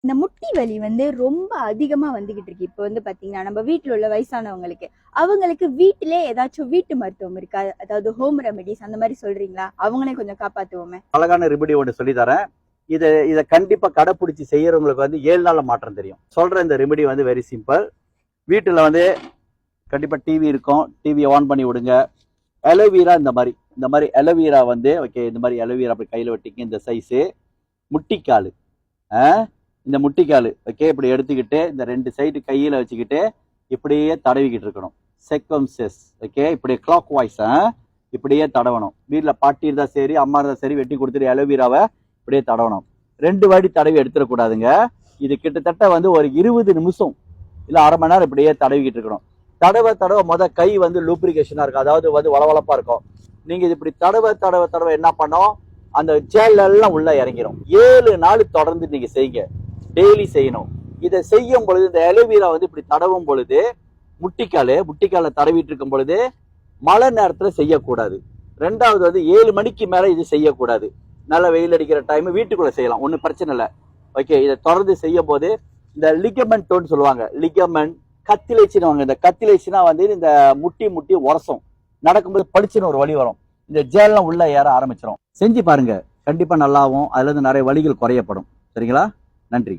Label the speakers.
Speaker 1: இந்த முட்டி வலி ரொம்ப அதிகமா வந்துகிட்டு இருக்கு. இப்ப பாத்தீங்கன்னா நம்ம வீட்டுல உள்ள வயசானவங்களுக்கு அவங்களுக்கு வீட்டிலே ஏதாச்சும் வீட்டு மருத்துவம் இருக்கா? அதாவது ஹோம் ரெமெடிஸ் அந்த மாதிரி சொல்றீங்களா? அவங்களே கொஞ்சம் காப்பாத்துவோமே.
Speaker 2: அழகான ரெமெடி ஒன்று சொல்லி தரேன். இதை கண்டிப்பா கடைப்பிடிச்சு செய்யறவங்களுக்கு 7 நாள்ல மாற்றம் தெரியும். சொல்ற இந்த ரெமெடி வெரி சிம்பிள். வீட்டுல கண்டிப்பா டிவி இருக்கும், டிவியை ஆன் பண்ணி விடுங்க. அலோவீரா இந்த மாதிரி அலோவீரா ஓகே, இந்த மாதிரி அலோவீரா அப்படி கையில வெட்டிங்க. இந்த சைஸு முட்டிக்கால், இந்த முட்டிக்கால் ஓகே, இப்படி எடுத்துக்கிட்டு இந்த 2 சைடு கையில வச்சுக்கிட்டு இப்படியே தடவிக்கிட்டு இருக்கணும். செக்வன்சஸ் ஓகே, இப்படி கிளாக் வாய்ஸ் இப்படியே தடவணும். வீட்டில் பாட்டி இருந்தா சரி, அம்மா இருந்தா சரி, வெட்டி கொடுத்துட்டு அலோவீராவை இப்படியே தடவணும். 2 வாட்டி தடவி எடுத்துடக்கூடாதுங்க. இது கிட்டத்தட்ட ஒரு 20 நிமிஷம் இல்லை அரை மணி நேரம் இப்படியே தடவிக்கிட்டு இருக்கணும். தடவை கை லூப்ரிகேஷனா இருக்கும், அதாவது வளவளப்பா இருக்கும். நீங்க இது இப்படி தடவை என்ன பண்ணோம், அந்த ஜெல் எல்லாம் உள்ள இறங்கிடும். 7 நாள் தொடர்ந்து நீங்க செய்யுங்க, டெய்லி செய்யணும். இதை செய்யும் பொழுது இந்த அலோவீரா இப்படி தடவும் பொழுது முட்டிக்கால தடவிட்டு இருக்கும் பொழுது மழை நேரத்துல செய்யக்கூடாது. 2வது 7 மணிக்கு மேல இது செய்யக்கூடாது. நல்ல வெயில் அடிக்கிற டைம் வீட்டுக்குள்ள செய்யலாம், ஒன்றும் பிரச்சனை இல்லை. ஓகே, இதை தொடர்ந்து செய்யும் போது இந்த லிகமெண்ட் சொல்லுவாங்க, லிகமெண்ட் கத்திலேச்சின்னு. இந்த கத்திலேச்சினா இந்த முட்டி உரசும், நடக்கும்போது படிச்சுன்னு ஒரு வலி வரும். இந்த ஜெல்லாம் உள்ள ஏற ஆரம்பிச்சிடும். செஞ்சு பாருங்க, கண்டிப்பா நல்லாவும் அதுல இருந்து நிறைய வலிகள் குறையப்படும். சரிங்களா? நன்றி.